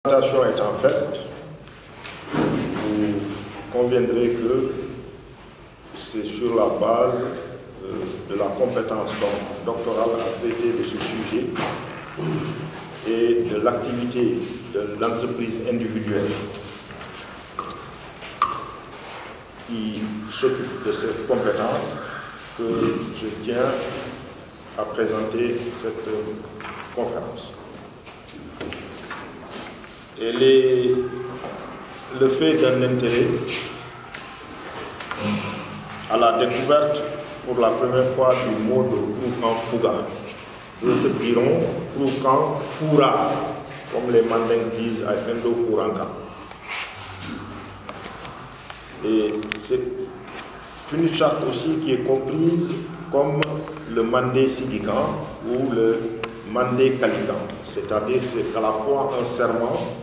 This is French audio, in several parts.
La présentation étant faite, vous conviendrez que c'est sur la base de la compétence doctorale à traiter de ce sujet et de l'activité de l'entreprise individuelle qui s'occupe de cette compétence que je tiens à présenter cette conférence. Elle est le fait d'un intérêt à la découverte pour la première fois du mot de Kroukan Fouga. D'autres diront Kroukan Foura, comme les Mandingues disent à Indo-Fouranka. Et c'est une charte aussi qui est comprise comme le Mandé Sigikan ou le Mandé Kalikan, c'est-à-dire c'est à la fois un serment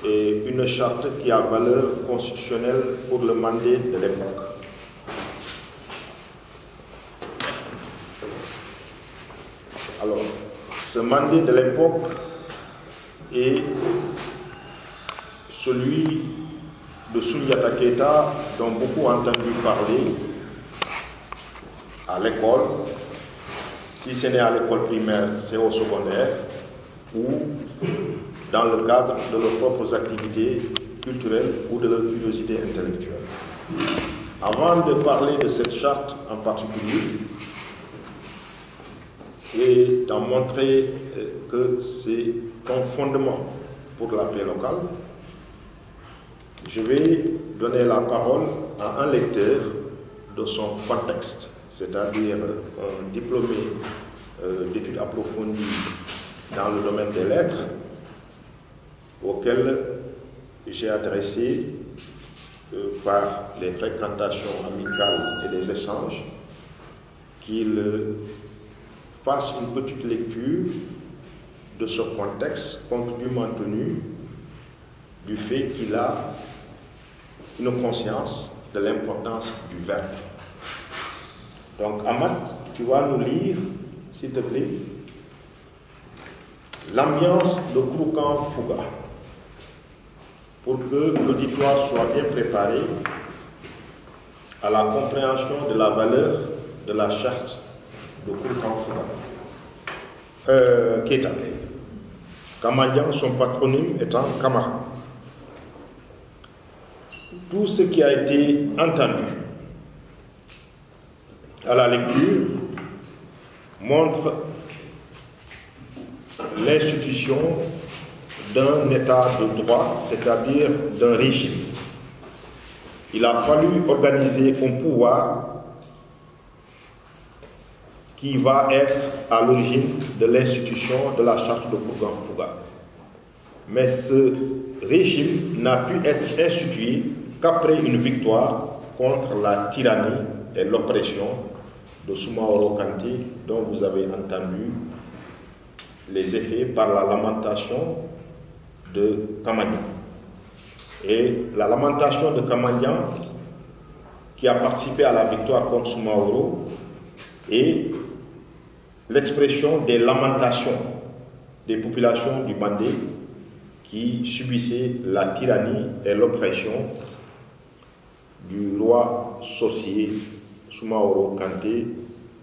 et une charte qui a valeur constitutionnelle pour le Mandé de l'époque. Alors, ce Mandé de l'époque est celui de Soundiata Keita dont beaucoup ont entendu parler à l'école. Si ce n'est à l'école primaire, c'est au secondaire ou dans le cadre de leurs propres activités culturelles ou de leur curiosité intellectuelle. Avant de parler de cette charte en particulier et d'en montrer que c'est un fondement pour la paix locale, je vais donner la parole à un lecteur de son contexte, c'est-à-dire un diplômé d'études approfondies dans le domaine des lettres, auquel j'ai adressé par les fréquentations amicales et les échanges, qu'il fasse une petite lecture de ce contexte, compte tenu du fait qu'il a une conscience de l'importance du verbe. Donc, Ahmad, tu vas nous lire, s'il te plaît, l'ambiance de Kroukan Fouga, pour que l'auditoire soit bien préparé à la compréhension de la valeur de la charte de Kroukan Fouga. Keita. Kamadian, son patronyme étant Kamara. Tout ce qui a été entendu à la lecture montre l'institution d'un état de droit, c'est-à-dire d'un régime. Il a fallu organiser un pouvoir qui va être à l'origine de l'institution de la charte de Kroukan Fouga. Mais ce régime n'a pu être institué qu'après une victoire contre la tyrannie et l'oppression de Soumaoro Kanté, dont vous avez entendu les effets par la lamentation de Kamadian. Et la lamentation de Kamadian, qui a participé à la victoire contre Soumaoro, est l'expression des lamentations des populations du Mandé qui subissaient la tyrannie et l'oppression du roi sorcier Soumaoro Kanté,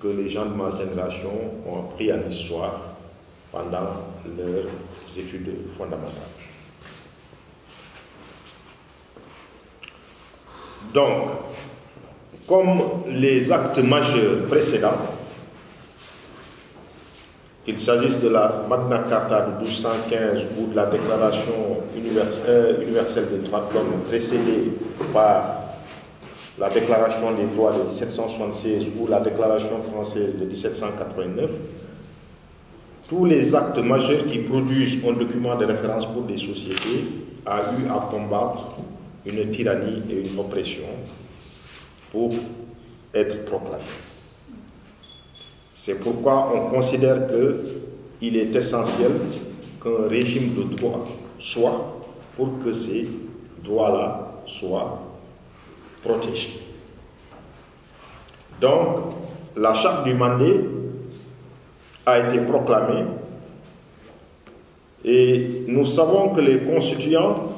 que les gens de ma génération ont appris en histoire pendant leurs études fondamentales. Donc, comme les actes majeurs précédents, qu'il s'agisse de la Magna Carta de 1215 ou de la Déclaration universelle des droits de l'homme précédée par la Déclaration des droits de 1776 ou la Déclaration française de 1789, tous les actes majeurs qui produisent un document de référence pour des sociétés ont eu à combattre une tyrannie et une oppression pour être proclamés. C'est pourquoi on considère qu'il est essentiel qu'un régime de droit soit pour que ces droits-là soient protégés. Donc, la charte du Mandé a été proclamée Et nous savons que les constituants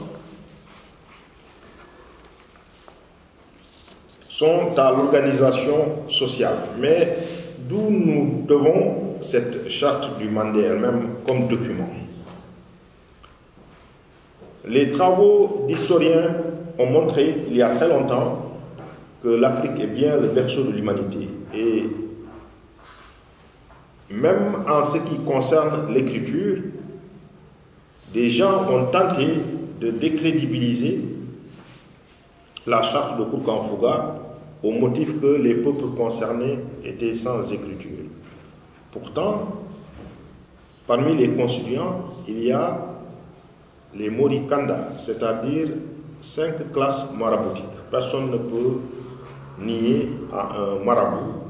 sont à l'organisation sociale. Mais d'où nous devons cette charte du Mandé elle-même comme document? Les travaux d'historiens ont montré, il y a très longtemps, que l'Afrique est bien le berceau de l'humanité. Et même en ce qui concerne l'écriture, des gens ont tenté de décrédibiliser la charte de Koukan-Fouga au motif que les peuples concernés étaient sans écriture. Pourtant, parmi les constituants, il y a les Morikanda, c'est-à-dire 5 classes maraboutiques. Personne ne peut nier à un marabout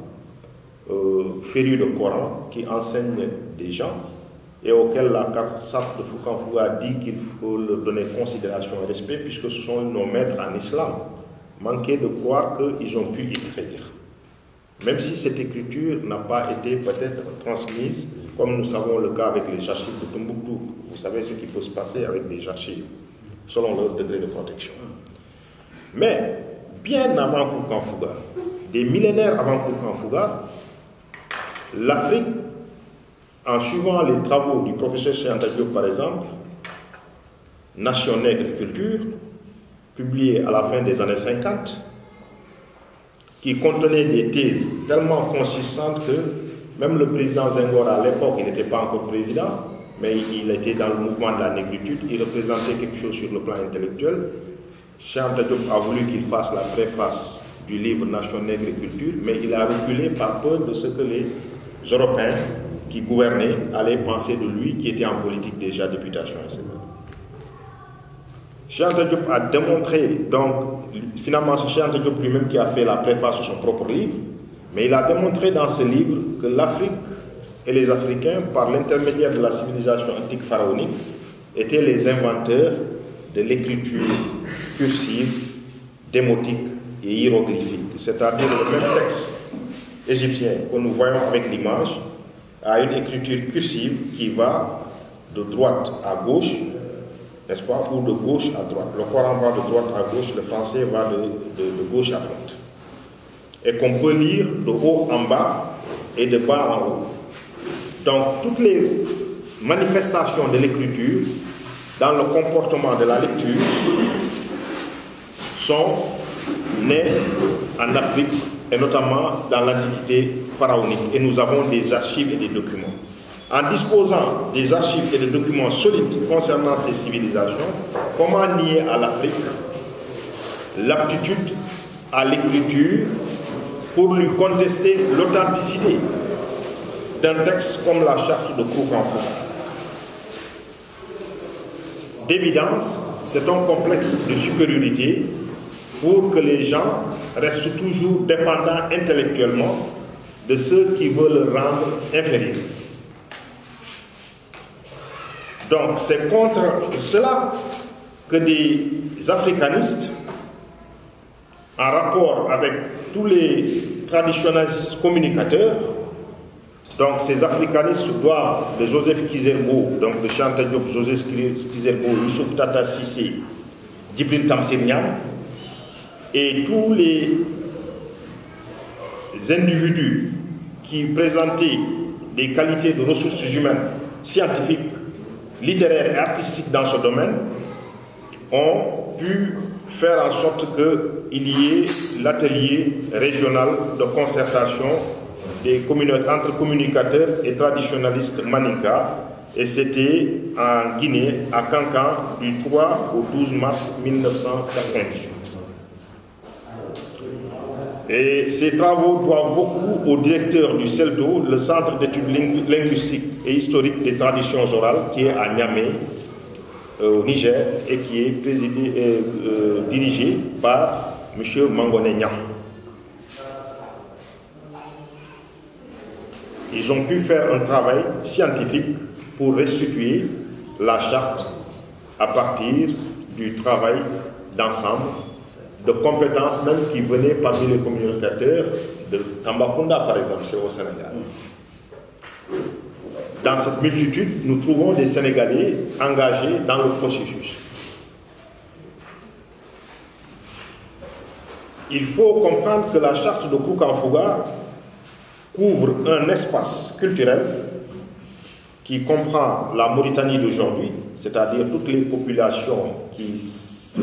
féru de Coran qui enseigne des gens et auquel la charte de Koukan-Fouga dit qu'il faut leur donner considération et respect puisque ce sont nos maîtres en islam. Manquer de croire qu'ils ont pu écrire. Même si cette écriture n'a pas été peut-être transmise, comme nous savons le cas avec les archives de Tombouctou. Vous savez ce qui peut se passer avec des archives, selon leur degré de protection. Mais, bien avant Koukan-Fouga, des millénaires avant Koukan-Fouga, l'Afrique, en suivant les travaux du professeur Cheikh Anta Diop par exemple, Nation nègre et culture, publié à la fin des années 50, qui contenait des thèses tellement consistantes que même le président Senghor, à l'époque, il n'était pas encore président, mais il était dans le mouvement de la négritude, il représentait quelque chose sur le plan intellectuel. Cheikh Anta Diop a voulu qu'il fasse la préface du livre Nation nègre et culture, mais il a reculé par peur de ce que les Européens qui gouvernaient allaient penser de lui, qui était en politique déjà, députation, etc. Cheikh Anta Diop a démontré, donc finalement c'est Cheikh Anta Diop lui-même qui a fait la préface de son propre livre, mais il a démontré dans ce livre que l'Afrique et les Africains, par l'intermédiaire de la civilisation antique pharaonique, étaient les inventeurs de l'écriture cursive, démotique et hiéroglyphique, c'est-à-dire le même texte égyptien que nous voyons avec l'image, a une écriture cursive qui va de droite à gauche, n'est-ce pas, ou de gauche à droite. Le Coran va de droite à gauche, le français va de gauche à droite. Et qu'on peut lire de haut en bas et de bas en haut. Donc, toutes les manifestations de l'écriture dans le comportement de la lecture sont nées en Afrique et notamment dans l'Antiquité pharaonique. Et nous avons des archives et des documents. En disposant des archives et des documents solides concernant ces civilisations, comment nier à l'Afrique l'aptitude à l'écriture pour lui contester l'authenticité d'un texte comme la charte de Koukan-Fouga? D'évidence, c'est un complexe de supériorité pour que les gens restent toujours dépendants intellectuellement de ceux qui veulent le rendre inférieur. Donc c'est contre cela que des africanistes, en rapport avec tous les traditionnalistes communicateurs, donc ces africanistes doivent de Joseph Kizerbo, donc de Cheikh Anta Diop, Joseph Kizerbo, Youssouf Tata Cissé, Djibril Tamsir Niang, et tous les individus qui présentaient des qualités de ressources humaines, scientifiques, littéraires et artistiques dans ce domaine, ont pu faire en sorte qu'il y ait l'atelier régional de concertation des entre communicateurs et traditionnalistes Maninka, et c'était en Guinée, à Kankan, du 3 au 12 mars 1998. Et ces travaux doivent beaucoup au directeur du CELDO, le Centre d'études linguistiques et historiques des traditions orales, qui est à Niamey, au Niger, et qui est dirigé par M. Mangone Niang. Ils ont pu faire un travail scientifique pour restituer la charte à partir du travail d'ensemble, de compétences même qui venaient parmi les communicateurs de Tambacounda, par exemple, c'est au Sénégal. dans cette multitude, nous trouvons des Sénégalais engagés dans le processus. Il faut comprendre que la charte de Koukan-Fouga couvre un espace culturel qui comprend la Mauritanie d'aujourd'hui, c'est-à-dire toutes les populations qui se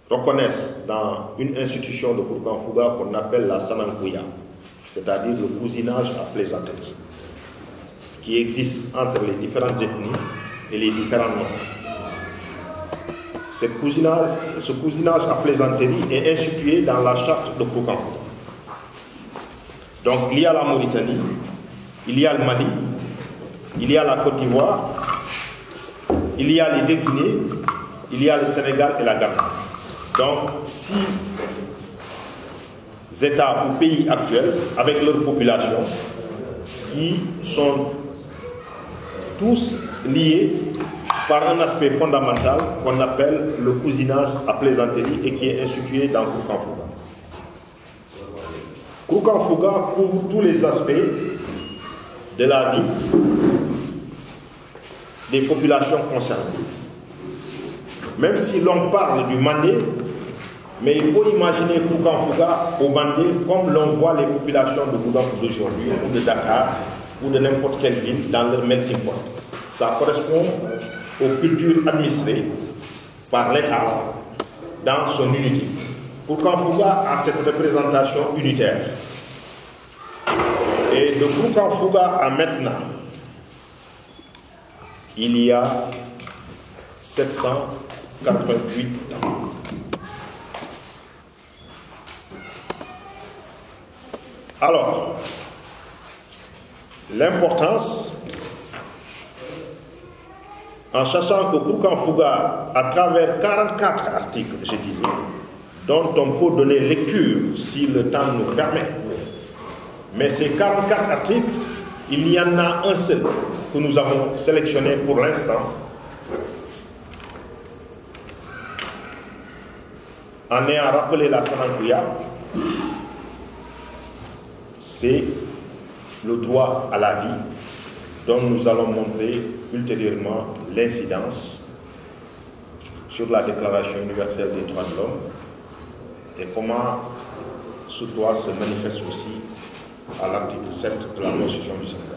reconnaissent dans une institution de Koukan-Fouga qu'on appelle la Sanankouya, c'est-à-dire le cousinage à plaisanterie, qui existe entre les différentes ethnies et les différents noms. Ce cousinage à plaisanterie est institué dans la charte de Koukan-Fouga. Donc il y a la Mauritanie, il y a le Mali, il y a la Côte d'Ivoire, il y a les deux Guinées, il y a le Sénégal et la Ghana. Donc, 6 États ou pays actuels avec leur population qui sont tous liés par un aspect fondamental qu'on appelle le cousinage à plaisanterie et qui est institué dans Koukan-Fouga. Koukan-Fouga couvre tous les aspects de la vie des populations concernées. Même si l'on parle du Mandé, mais il faut imaginer Koukan-Fouga au Mandé comme l'on voit les populations de Goudomp d'aujourd'hui, ou de Dakar, ou de n'importe quelle ville dans leur melting pot. Ça correspond aux cultures administrées par l'État dans son unité. Koukan-Fouga a cette représentation unitaire. Et de Koukan-Fouga à maintenant, il y a 788 ans. Alors, l'importance, en sachant que Koukan-Fouga, à travers 44 articles, je disais, dont on peut donner lecture si le temps nous permet, mais ces 44 articles, il y en a un seul que nous avons sélectionné pour l'instant, en ayant rappelé la Sanankouya, c'est le droit à la vie, dont nous allons montrer ultérieurement l'incidence sur la Déclaration universelle des droits de l'homme et comment ce droit se manifeste aussi à l'article 7 de la Constitution du Sénégal.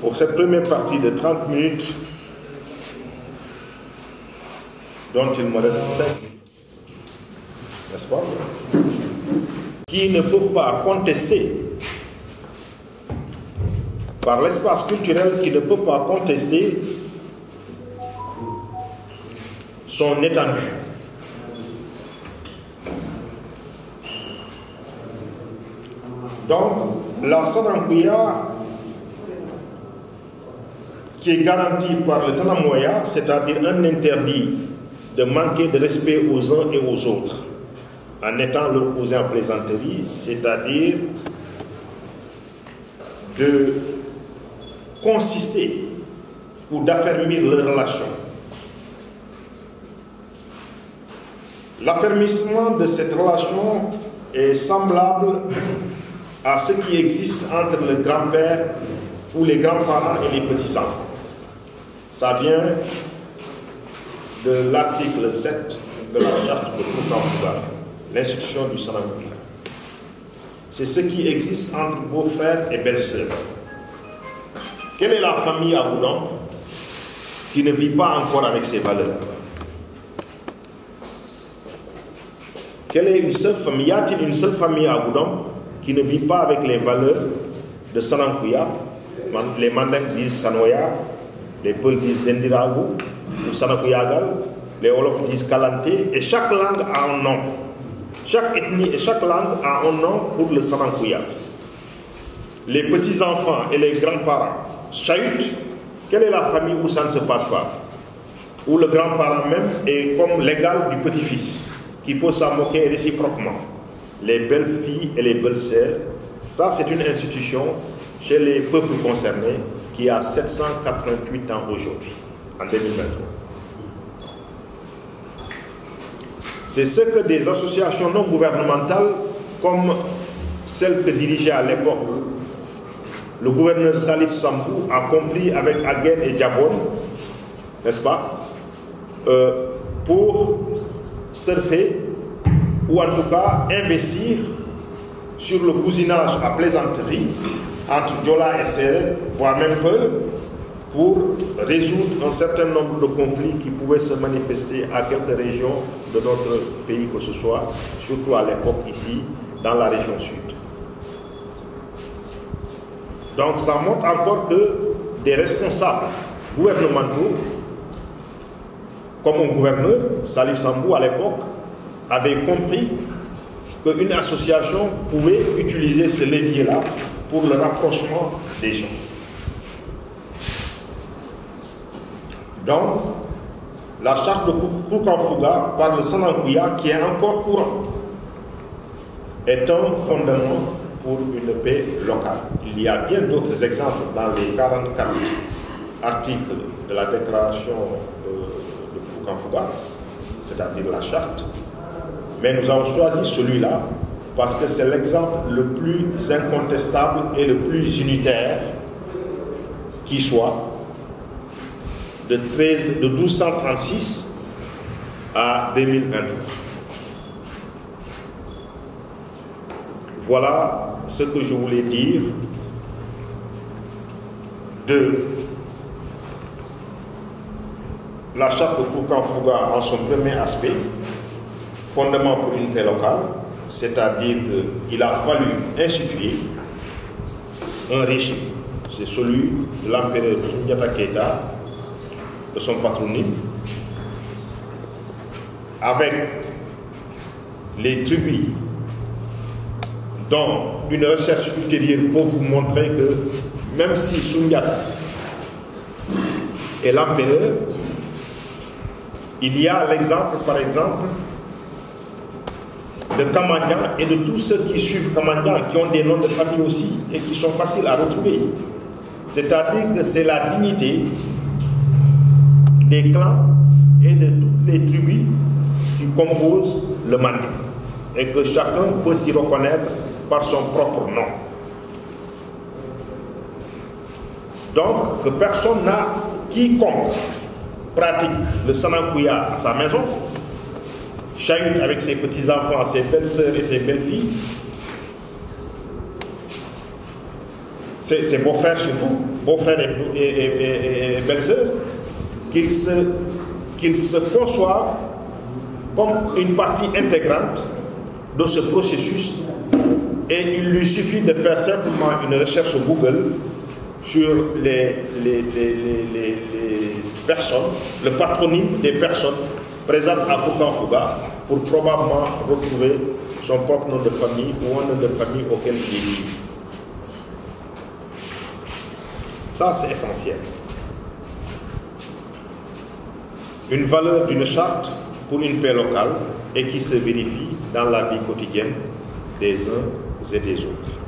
Pour cette première partie de 30 minutes, dont il me reste 5 minutes, n'est-ce pas, qui ne peut pas contester, par l'espace culturel, qui ne peut pas contester son étendue. Donc, la Sanankouya, qui est garantie par le Tanamoya, c'est-à-dire un interdit de manquer de respect aux uns et aux autres, en étant leur cousin en plaisanterie, c'est-à-dire de consister ou d'affermir leurs relations. L'affermissement de cette relation est semblable à ce qui existe entre le grand-père ou les grands-parents et les petits-enfants. Ça vient de l'article 7 de la charte de Koukan-Fouga, l'institution du Sanankouya. C'est ce qui existe entre beaux-frères et belles-sœurs. Quelle est la famille à Goudomp qui ne vit pas encore avec ses valeurs? Quelle est une seule famille? Y a-t-il une seule famille à Goudomp qui ne vit pas avec les valeurs de Sanankouya? Les Mandingues disent Sanoya, les Peuls disent Dendiragu, ou Sanakouyagal, les Wolofs disent Kalante, et chaque langue a un nom. Chaque ethnie et chaque langue a un nom pour le Sanankouya. Les petits-enfants et les grands-parents chahutent. Quelle est la famille où ça ne se passe pas? Où le grand-parent même est comme l'égal du petit-fils, qui peut s'en moquer réciproquement. Les belles filles et les belles sœurs, ça c'est une institution chez les peuples concernés qui a 788 ans aujourd'hui, en 2023. C'est ce que des associations non gouvernementales, comme celle que dirigeait à l'époque le gouverneur Salif Sambou, a compris avec Aguel et Djabon, n'est-ce pas, pour surfer ou en tout cas investir sur le cousinage à plaisanterie entre Diola et Séré, voire même peu, pour résoudre un certain nombre de conflits qui pouvaient se manifester à quelques régions de notre pays que ce soit, surtout à l'époque ici, dans la région sud. Donc ça montre encore que des responsables gouvernementaux, comme un gouverneur, Salif Sambou à l'époque, avait compris qu'une association pouvait utiliser ce levier-là pour le rapprochement des gens. Donc, la charte de Koukan-Fouga par le Sananguya, qui est encore courant, est un fondement pour une paix locale. Il y a bien d'autres exemples dans les 44 articles de la déclaration de Koukan-Fouga, c'est-à-dire la charte, mais nous avons choisi celui-là parce que c'est l'exemple le plus incontestable et le plus unitaire qui soit, de 1236 à 2023. Voilà ce que je voulais dire de la charte de Koukan-Fouga en son premier aspect, fondement pour une paix locale, c'est-à-dire qu'il a fallu instituer un régime, c'est celui de l'empereur Soundiata Keïta, de son patronyme, avec les tribus dont une recherche ultérieure peut vous montrer que même si Soundiata est l'empereur, il y a l'exemple, par exemple, de Kamandian et de tous ceux qui suivent Kamandian, qui ont des noms de famille aussi et qui sont faciles à retrouver. C'est-à-dire que c'est la dignité des clans et de toutes les tribus qui composent le Mandé, et que chacun peut s'y reconnaître par son propre nom. Donc, que personne n'a, quiconque pratique le Sananguya à sa maison, chahute avec ses petits-enfants, ses belles-sœurs et ses belles-filles, ses beaux-frères surtout, beaux-frères et belles-sœurs, qu'ils se conçoivent comme une partie intégrante de ce processus, et il lui suffit de faire simplement une recherche Google sur les personnes, le patronyme des personnes présentes à Koukan-Fouga pour probablement retrouver son propre nom de famille ou un nom de famille auquel il est lié. Ça, c'est essentiel. Une valeur d'une charte pour une paix locale et qui se vérifie dans la vie quotidienne des uns et des autres.